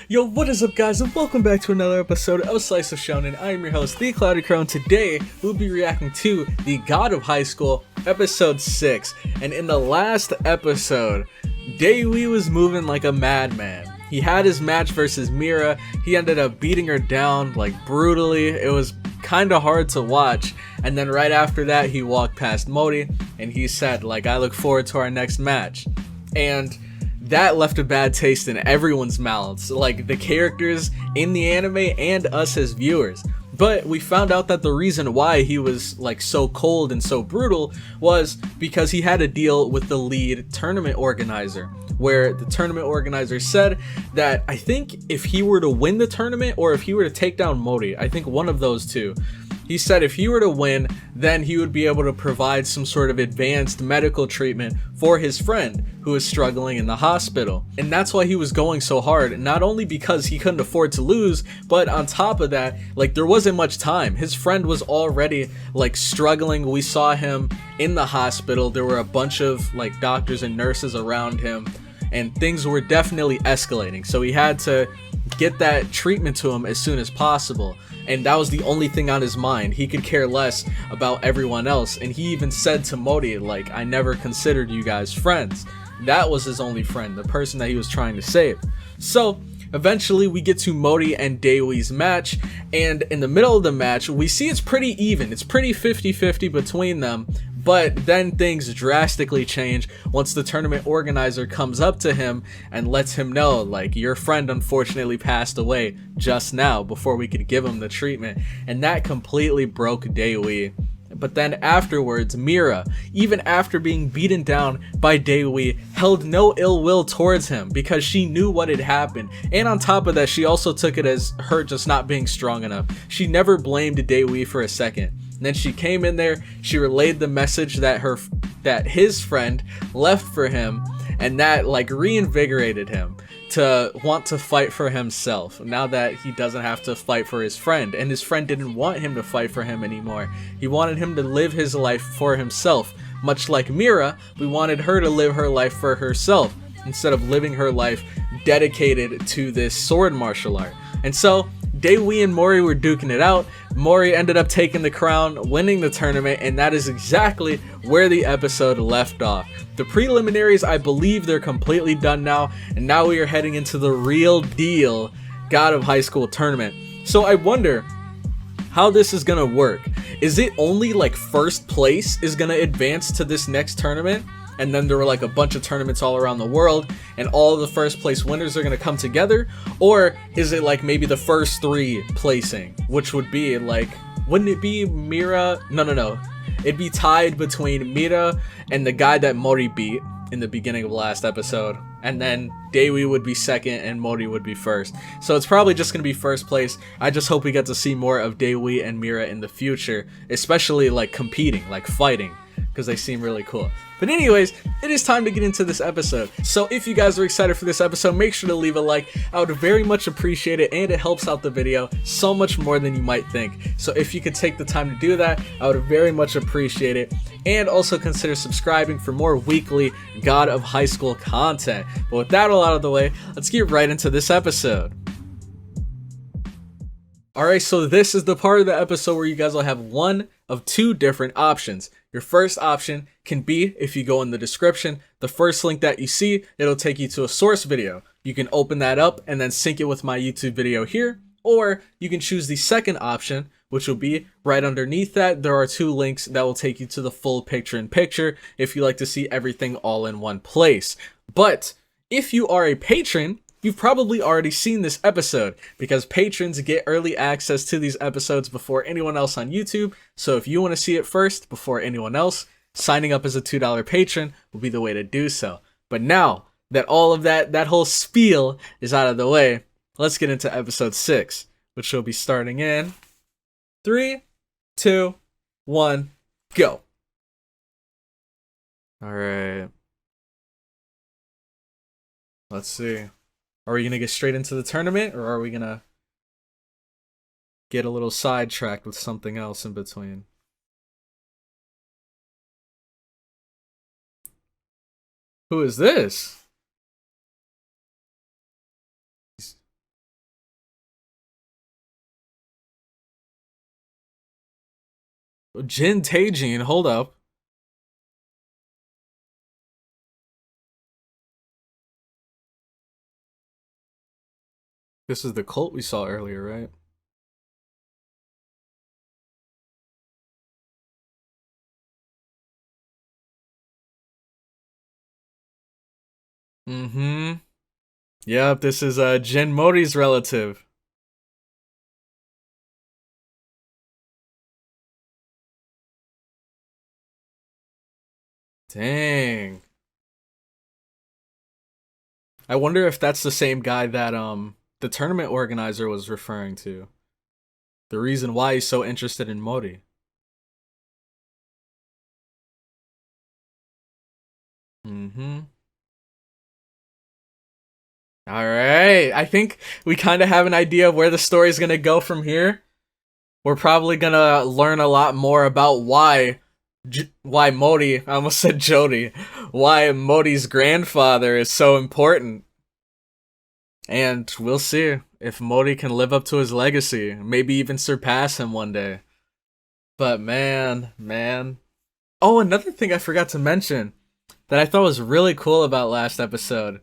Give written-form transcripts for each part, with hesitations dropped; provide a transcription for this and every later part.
Yo, what is up guys, and welcome back to another episode of Slice of Shonen. I am your host, The Cloudy Crown. Today, we'll be reacting to The God of High School, episode 6. And in the last episode, Daewee was moving like a madman. He had his match versus Mira. He ended up beating her down, like, brutally. It was kinda hard to watch. And then right after that, he walked past Mori, and he said, like, I look forward to our next match. And that left a bad taste in everyone's mouths, like the characters in the anime and us as viewers. But we found out that the reason why he was like so cold and so brutal was because he had a deal with the lead tournament organizer, where the tournament organizer said that I think if he were to win the tournament or if he were to take down Mori, I think one of those two, he said if he were to win, then he would be able to provide some sort of advanced medical treatment for his friend who is struggling in the hospital. And that's why he was going so hard, not only because he couldn't afford to lose, but on top of that, like, there wasn't much time. His friend was already like struggling. We saw him in the hospital. There were a bunch of like doctors and nurses around him, and things were definitely escalating. So he had to get that treatment to him as soon as possible. And that was the only thing on his mind. He could care less about everyone else. And he even said to Mori, like, I never considered you guys friends. That was his only friend, the person that he was trying to save. So eventually we get to Mori and Daewee's match, and in the middle of the match we see it's pretty even. It's pretty 50-50 between them. But then things drastically change once the tournament organizer comes up to him and lets him know, like, your friend unfortunately passed away just now before we could give him the treatment. And that completely broke Daewee. But then afterwards, Mira, even after being beaten down by Daewee, held no ill will towards him because she knew what had happened. And on top of that, she also took it as her just not being strong enough. She never blamed Daewee for a second. And then she came in there, she relayed the message that his friend left for him, and that like reinvigorated him to want to fight for himself now that he doesn't have to fight for his friend. And his friend didn't want him to fight for him anymore. He wanted him to live his life for himself. Much like Mira, we wanted her to live her life for herself instead of living her life dedicated to this sword martial art. And so Daewee and Mori were duking it out. Mori ended up taking the crown, winning the tournament, and that is exactly where the episode left off. The preliminaries, I believe they're completely done now, and now we are heading into the real deal God of High School tournament. So I wonder how this is gonna work. Is it only like first place is gonna advance to this next tournament? And then there were like a bunch of tournaments all around the world, and all of the first place winners are going to come together? Or is it like maybe the first 3 placing, which would be like, wouldn't it be Mira? No. It'd be tied between Mira and the guy that Mori beat in the beginning of the last episode. And then Daewee would be second and Mori would be first. So it's probably just going to be first place. I just hope we get to see more of Daewee and Mira in the future, especially like competing, like fighting, because they seem really cool. But anyways, it is time to get into this episode. So if you guys are excited for this episode, make sure to leave a like. I would very much appreciate it, and it helps out the video so much more than you might think. So if you could take the time to do that, I would very much appreciate it. And also consider subscribing for more weekly God of High School content. But with that all out of the way, let's get right into this episode. Alright, so this is the part of the episode where you guys will have one of 2 different options. Your first option can be, if you go in the description, the first link that you see, it'll take you to a source video. You can open that up and then sync it with my YouTube video here, or you can choose the second option, which will be right underneath that. There are 2 links that will take you to the full picture-in-picture if you like to see everything all in one place. But if you are a patron, you've probably already seen this episode, because patrons get early access to these episodes before anyone else on YouTube. So if you want to see it first before anyone else, signing up as a $2 patron will be the way to do so. But now that all of that whole spiel is out of the way, let's get into episode 6, which will be starting in 3, 2, 1, go. Alright. Let's see. Are we going to get straight into the tournament, or are we going to get a little sidetracked with something else in between? Who is this? Jin Taejin, hold up. This is the cult we saw earlier, right? Mm-hmm. Yep, this is Jin Mori's relative. Dang. I wonder if that's the same guy that the tournament organizer was referring to. The reason why he's so interested in Mori. Mm-hmm. All right. I think we kind of have an idea of where the story's going to go from here. We're probably going to learn a lot more about why Mori, I almost said Jody, why Mori's grandfather is so important. And we'll see if Mori can live up to his legacy, maybe even surpass him one day. But man. Oh, another thing I forgot to mention that I thought was really cool about last episode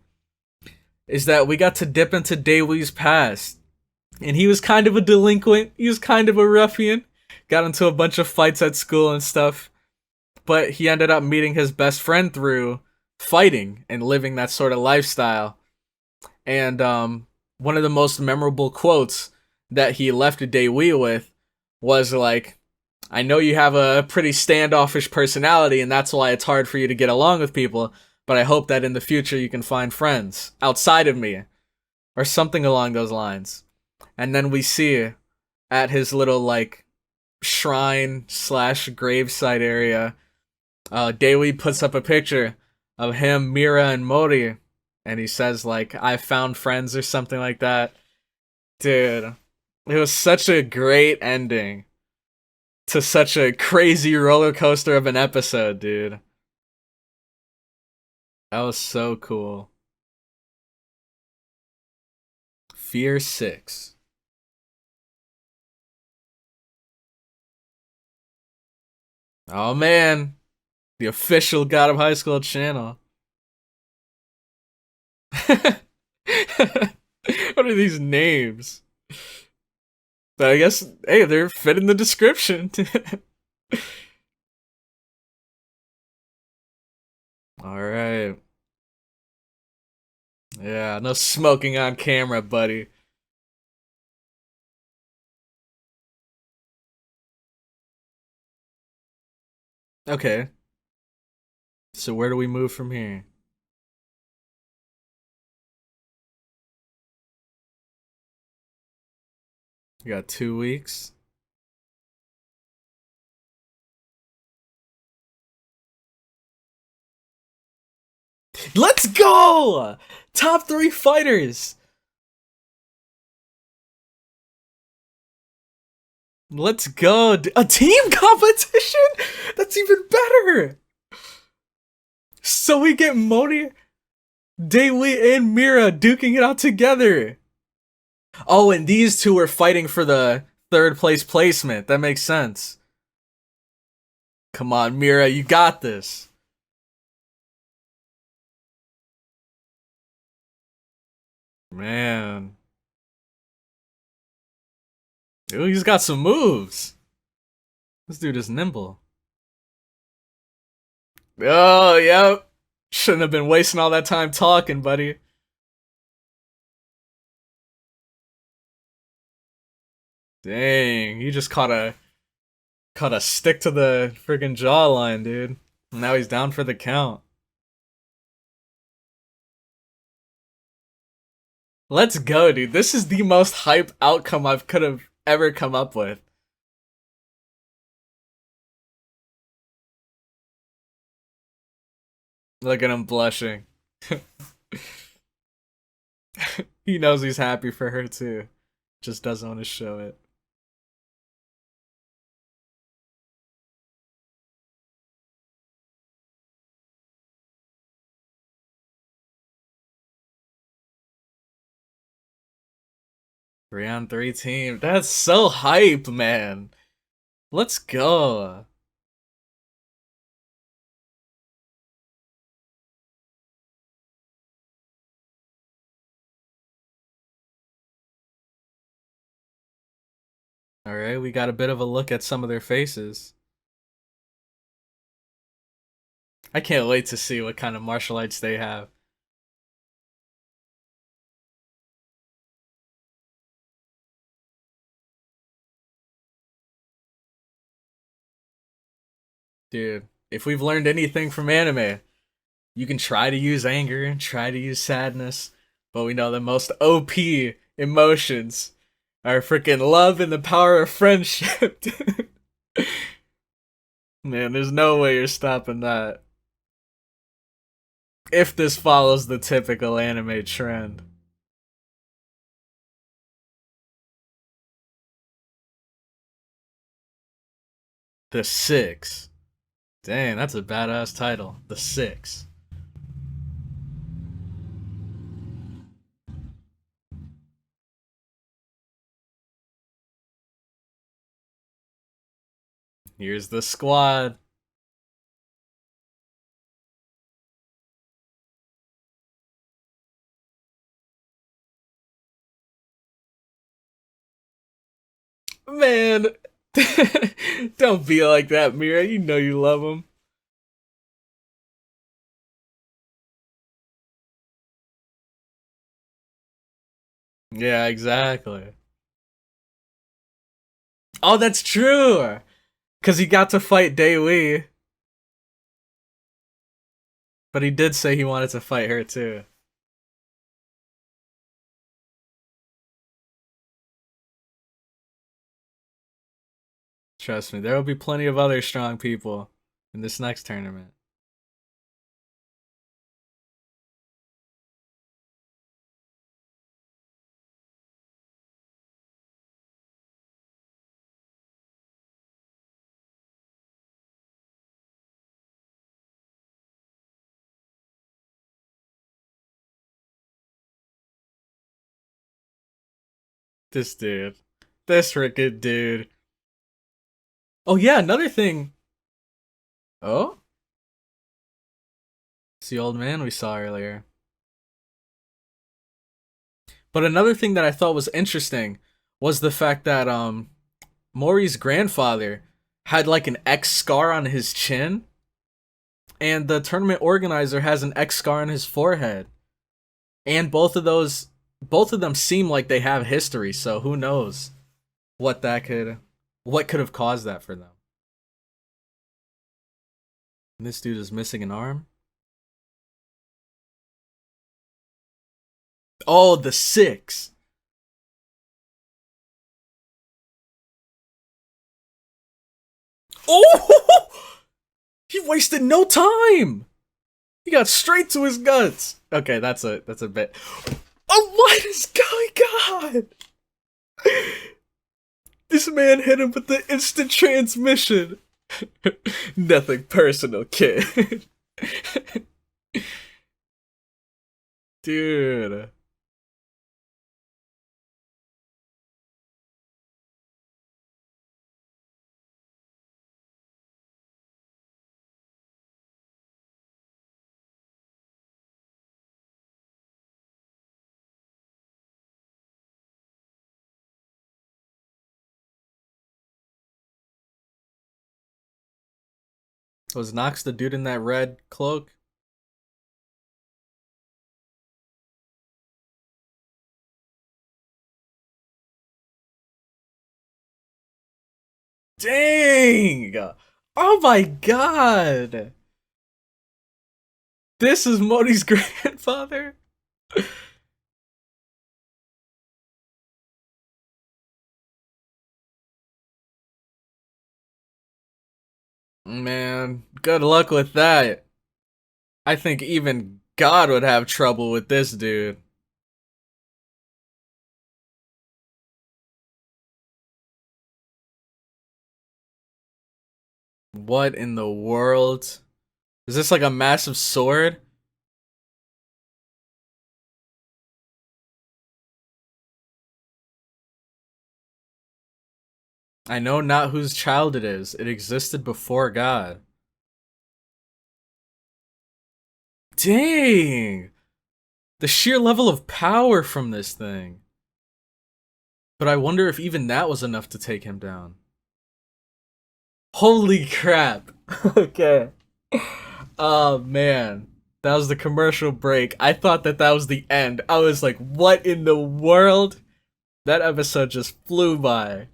is that we got to dip into Daewoo's past. And he was kind of a delinquent, he was kind of a ruffian, got into a bunch of fights at school and stuff. But he ended up meeting his best friend through fighting and living that sort of lifestyle. And one of the most memorable quotes that he left Daewoo with was like, I know you have a pretty standoffish personality and that's why it's hard for you to get along with people, but I hope that in the future you can find friends outside of me. Or something along those lines. And then we see at his little like shrine / gravesite area, Daewoo puts up a picture of him, Mira, and Mori, and he says like, I found friends or something like that. Dude, it was such a great ending to such a crazy roller coaster of an episode, dude. That was so cool. Fear 6. Oh man, the official God of High School channel. What are these names? But I guess, hey, they're fit in the description. Alright. Yeah, no smoking on camera, buddy. Okay, so where do we move from here? We got 2 weeks. Let's go! Top 3 fighters! Let's go! A team competition? That's even better! So we get Mori, Daewoo, and Mira duking it out together. Oh, and these two are fighting for the third place placement. That makes sense. Come on, Mira, you got this. Man. Ooh, he's got some moves. This dude is nimble. Oh, yep. Shouldn't have been wasting all that time talking, buddy. Dang, he just caught a stick to the friggin' jawline, dude. Now he's down for the count. Let's go, dude. This is the most hype outcome I've could have ever come up with. Look at him blushing. He knows he's happy for her too. Just doesn't want to show it. Three on three team. That's so hype, man. Let's go. Alright, we got a bit of a look at some of their faces. I can't wait to see what kind of martial arts they have. Dude, if we've learned anything from anime, you can try to use anger and try to use sadness, but we know the most OP emotions are freaking love and the power of friendship. Man, there's no way you're stopping that. If this follows the typical anime trend. The Six. Dang, that's a badass title. The Six. Here's the squad. Man, don't be like that, Mira. You know you love him. Yeah, exactly. Oh, that's true. Cause he got to fight Daewee, but he did say he wanted to fight her too. Trust me, there will be plenty of other strong people in this next tournament. This dude. This freaking dude. Oh yeah, another thing. Oh? It's the old man we saw earlier. But another thing that I thought was interesting was the fact that Mori's grandfather had like an X scar on his chin, and the tournament organizer has an X scar on his forehead. And both of them seem like they have history, so who knows what could have caused that for them. And this dude is missing an arm. Oh, the Six. Oh! He wasted no time. He got straight to his guts. Okay, that's a bit. Oh, what is going on? This man hit him with the instant transmission. Nothing personal, kid. Dude. Was Nox the dude in that red cloak? Dang! Oh my god! This is Mori's grandfather? Man, good luck with that. I think even God would have trouble with this dude. What in the world? Is this like a massive sword? I know not whose child it is. It existed before God. Dang! The sheer level of power from this thing. But I wonder if even that was enough to take him down. Holy crap. Okay. Oh man. That was the commercial break. I thought that was the end. I was like, what in the world? That episode just flew by.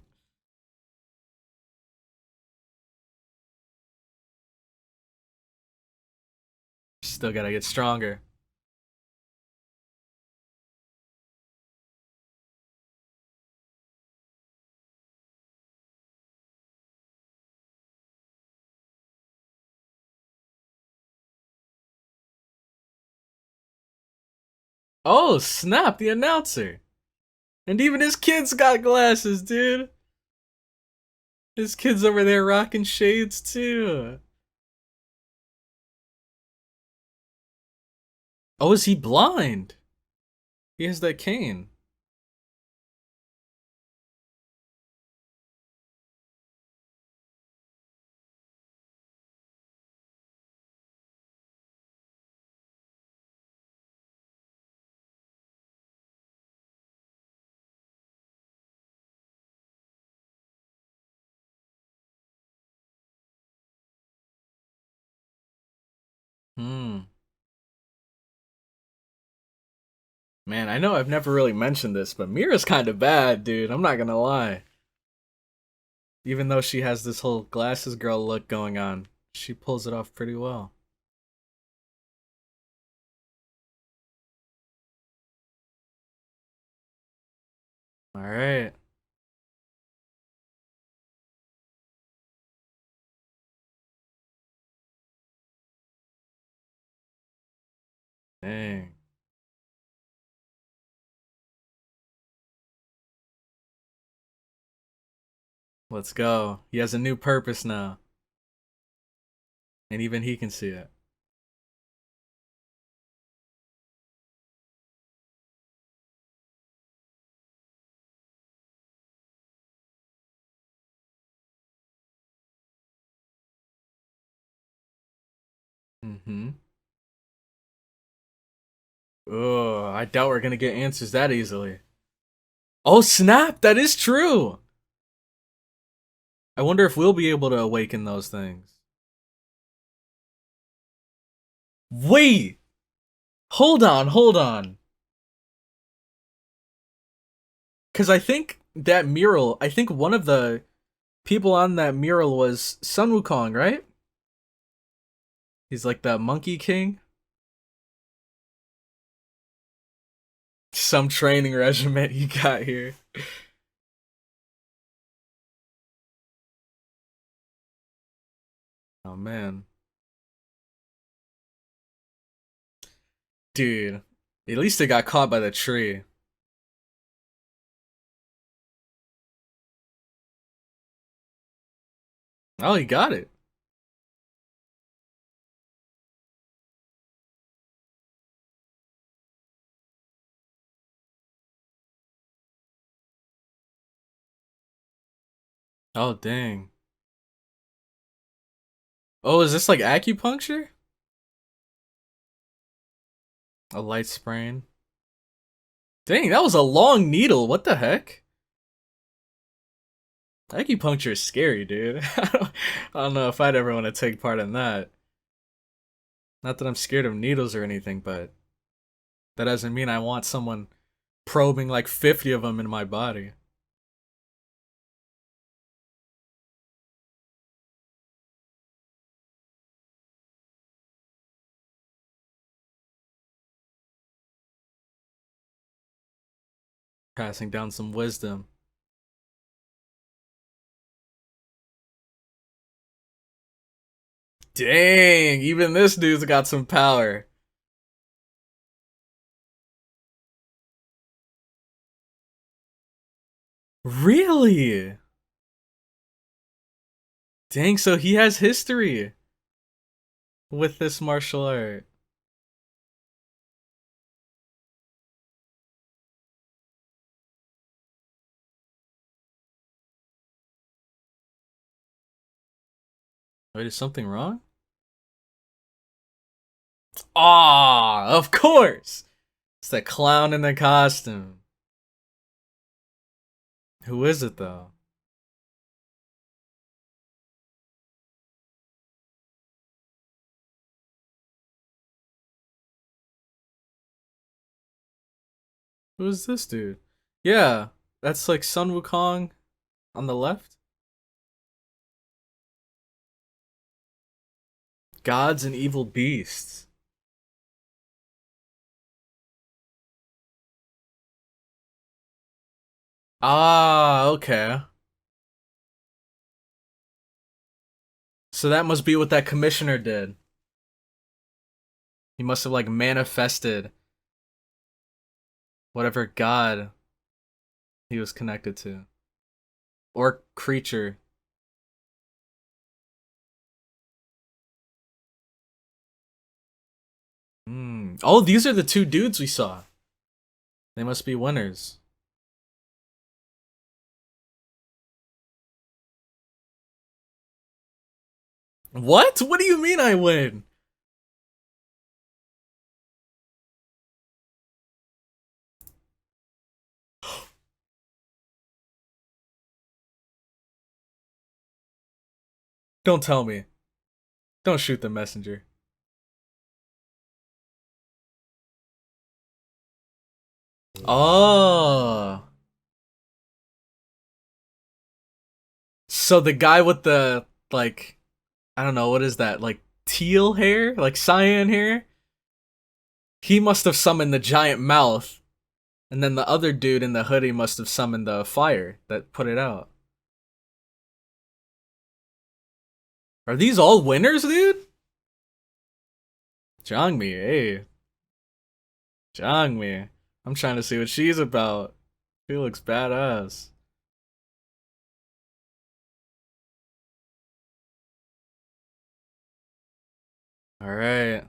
Still gotta get stronger. Oh, snap, the announcer. And even his kids got glasses, dude. His kids over there rocking shades too. Oh, is he blind? He has that cane. Hmm. Man, I know I've never really mentioned this, but Mira's kind of bad, dude. I'm not gonna lie. Even though she has this whole glasses girl look going on, she pulls it off pretty well. Alright. Dang. Let's go. He has a new purpose now. And even he can see it. Mm-hmm. Oh, I doubt we're gonna get answers that easily. Oh snap! That is true! I wonder if we'll be able to awaken those things. Wait! Hold on, hold on. Because I think that mural, I think one of the people on that mural was Sun Wukong, right? He's like the Monkey King. Some training regiment he got here. Oh man. Dude. At least they got caught by the tree. Oh, he got it. Oh, dang. Oh, is this like acupuncture? A light sprain. Dang, that was a long needle. What the heck? Acupuncture is scary, dude. I don't know if I'd ever want to take part in that. Not that I'm scared of needles or anything, but that doesn't mean I want someone probing like 50 of them in my body. Passing down some wisdom. Dang, even this dude's got some power. Really? Dang, so he has history with this martial art. Wait, is something wrong? Ah, of course! It's the clown in the costume. Who is it, though? Who is this dude? Yeah, that's like Sun Wukong on the left. Gods and evil beasts. Ah, okay. So that must be what that commissioner did. He must have like manifested whatever god he was connected to. Or creature. Oh, these are the two dudes we saw. They must be winners. What? What do you mean I win? Don't tell me. Don't shoot the messenger. Oh. So the guy with the, like, I don't know, what is that? Like, teal hair? Like, cyan hair? He must have summoned the giant mouth. And then the other dude in the hoodie must have summoned the fire that put it out. Are these all winners, dude? Jangmi, hey. Jangmi. I'm trying to see what she's about. She looks badass. Alright.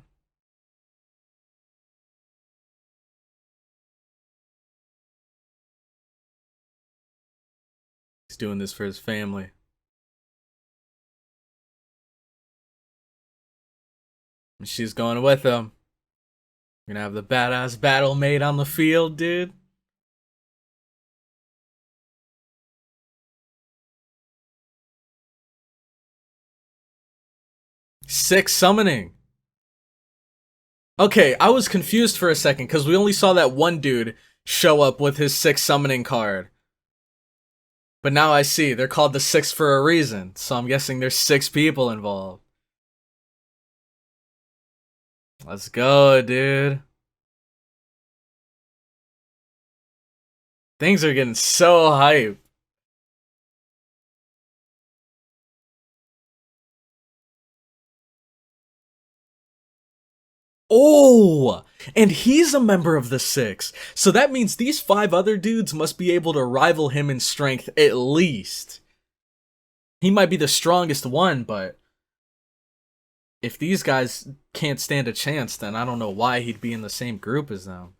He's doing this for his family. And she's going with him. We're gonna have the badass battle made on the field, dude. Six summoning. Okay, I was confused for a second because we only saw that one dude show up with his six summoning card. But now I see, they're called the Six for a reason, so I'm guessing there's six people involved. Let's go, dude. Things are getting so hype. Oh, and he's a member of the Six. So that means these five other dudes must be able to rival him in strength at least. He might be the strongest one, but if these guys can't stand a chance, then I don't know why he'd be in the same group as them.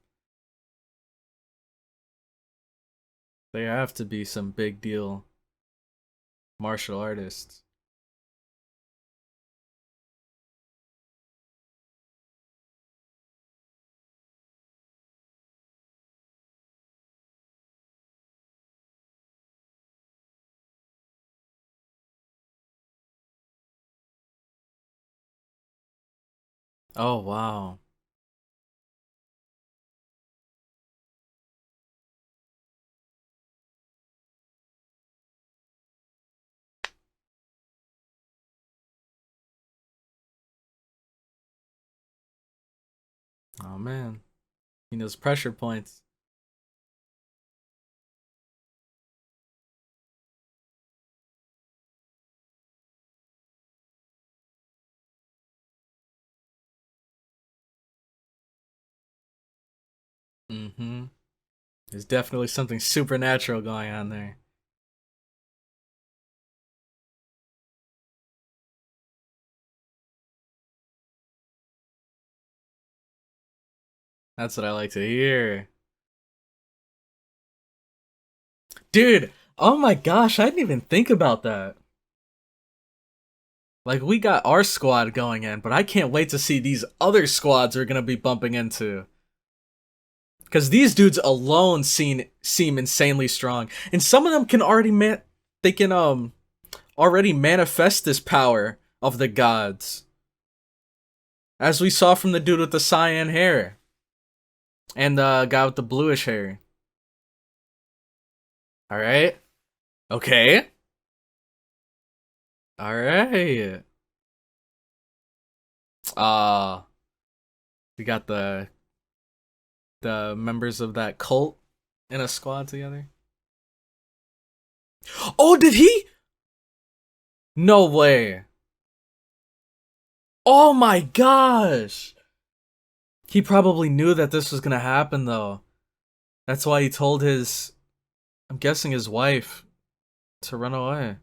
They have to be some big deal martial artists. Oh, wow. Oh, man. He knows pressure points. Mm-hmm. There's definitely something supernatural going on there. That's what I like to hear. Dude, oh my gosh, I didn't even think about that. Like, we got our squad going in, but I can't wait to see these other squads we're gonna be bumping into. Because these dudes alone seem insanely strong. And some of them can already already manifest this power of the gods. As we saw from the dude with the cyan hair. And the guy with the bluish hair. Alright. Okay. Alright. We got the members of that cult in a squad together. Oh, did he? No way. Oh my gosh. He probably knew that this was gonna happen though. That's why he told his, I'm guessing his wife, to run away.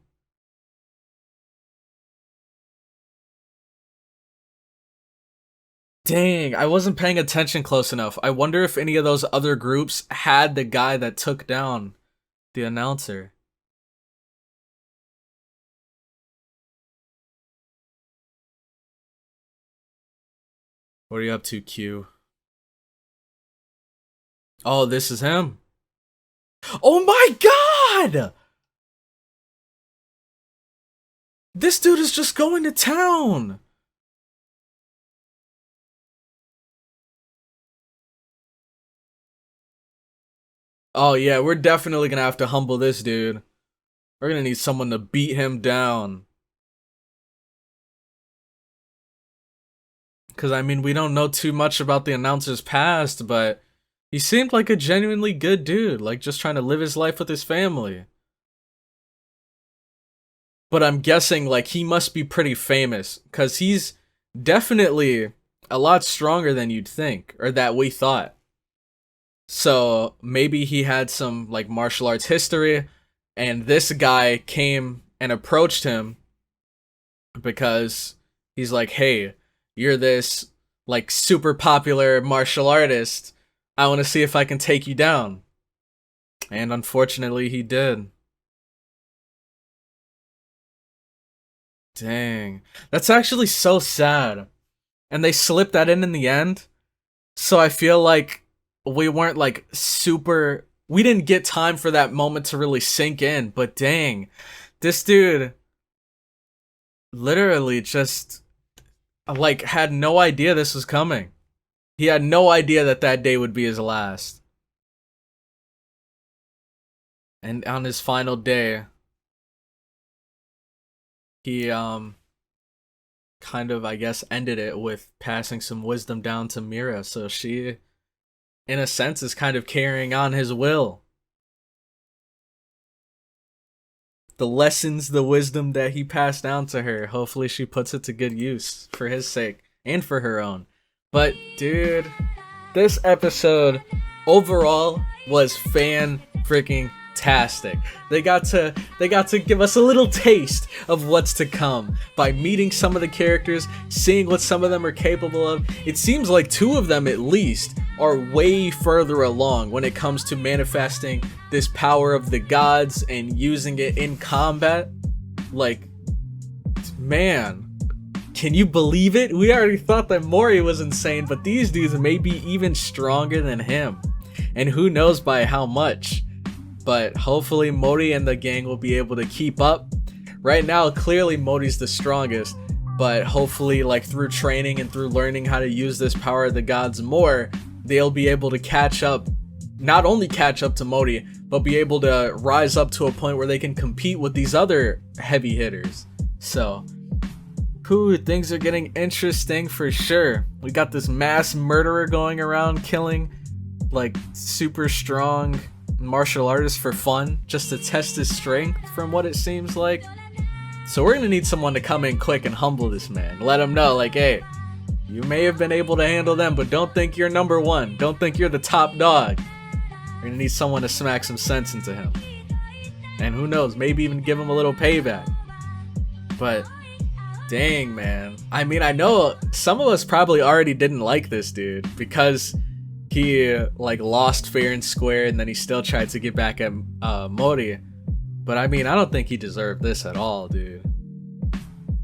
Dang, I wasn't paying attention close enough. I wonder if any of those other groups had the guy that took down the announcer. What are you up to, Q? Oh, this is him. Oh my god! This dude is just going to town. Oh yeah, we're definitely gonna have to humble this dude. We're gonna need someone to beat him down. Because, I mean, we don't know too much about the announcer's past, but he seemed like a genuinely good dude, like just trying to live his life with his family. But I'm guessing, like, he must be pretty famous, because he's definitely a lot stronger than you'd think, or that we thought. So maybe he had some, like, martial arts history, and this guy came and approached him because he's like, hey, you're this, like, super popular martial artist. I want to see if I can take you down. And unfortunately, he did. Dang. That's actually so sad. And they slipped that in the end. So I feel like we weren't, like, super... We didn't get time for that moment to really sink in. But dang. This dude literally just... like, had no idea this was coming. He had no idea that that day would be his last. And on his final day, he, kind of, I guess, ended it with passing some wisdom down to Mira. So she, in a sense, is kind of carrying on his will. The lessons, the wisdom that he passed down to her. Hopefully she puts it to good use for his sake and for her own. But dude, this episode overall was fan-freaking-tastic. They got to give us a little taste of what's to come by meeting some of the characters, seeing what some of them are capable of. It seems like two of them at least are way further along when it comes to manifesting this power of the gods and using it in combat. Like, man, can you believe it? We already thought that Mori was insane, but these dudes may be even stronger than him. And who knows by how much. But hopefully Mori and the gang will be able to keep up. Right now, clearly Mori's the strongest, but hopefully, like, through training and through learning how to use this power of the gods more, they'll be able to catch up, not only catch up to Mori, but be able to rise up to a point where they can compete with these other heavy hitters. So, things are getting interesting for sure. We got this mass murderer going around killing, like, super strong martial artists for fun, just to test his strength from what it seems like. So we're gonna need someone to come in quick and humble this man. Let him know, like, hey, you may have been able to handle them, but don't think you're number one. Don't think you're the top dog. We're gonna need someone to smack some sense into him. And who knows, maybe even give him a little payback. But dang, man. I mean, I know some of us probably already didn't like this dude because he, like, lost fair and square and then he still tried to get back at Mori. But I mean, I don't think he deserved this at all, dude.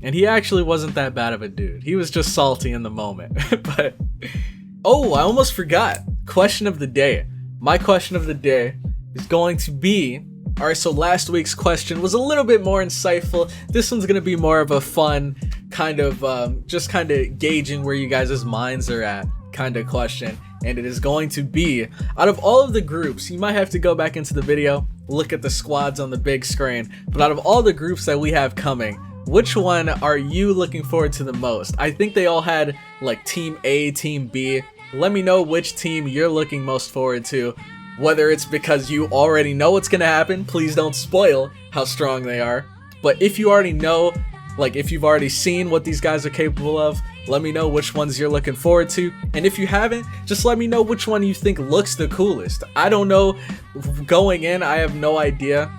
And he actually wasn't that bad of a dude. He was just salty in the moment. But, oh, I almost forgot. Question of the day. My question of the day is going to be, alright, so last week's question was a little bit more insightful. This one's going to be more of a fun, kind of, just kind of gauging where you guys' minds are at kind of question. And it is going to be, out of all of the groups, you might have to go back into the video, look at the squads on the big screen, but out of all the groups that we have coming, which one are you looking forward to the most? I think they all had like Team A, Team B. Let me know which team you're looking most forward to. Whether it's because you already know what's gonna happen, please don't spoil how strong they are. But if you already know, like if you've already seen what these guys are capable of, let me know which ones you're looking forward to. And if you haven't, just let me know which one you think looks the coolest. I don't know, going in, I have no idea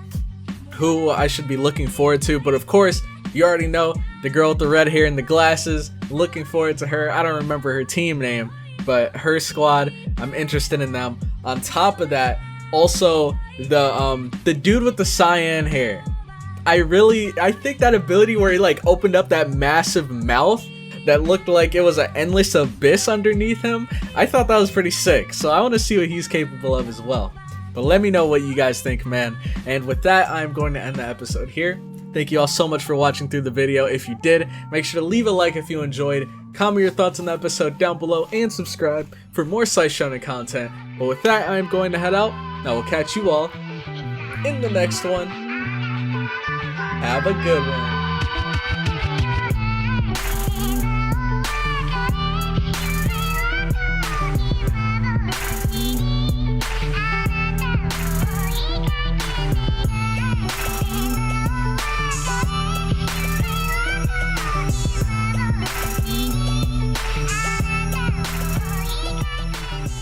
who I should be looking forward to, but of course, you already know the girl with the red hair and the glasses, looking forward to her. I don't remember her team name, but her squad, I'm interested in them. On top of that, also the dude with the cyan hair. I think that ability where he like opened up that massive mouth that looked like it was an endless abyss underneath him, I thought that was pretty sick. So I want to see what he's capable of as well. But let me know what you guys think, man. And with that, I'm going to end the episode here. Thank you all so much for watching through the video. If you did, make sure to leave a like if you enjoyed, comment your thoughts on the episode down below, and subscribe for more SoS Shonen content. But with that, I'm going to head out. I will catch you all in the next one. Have a good one.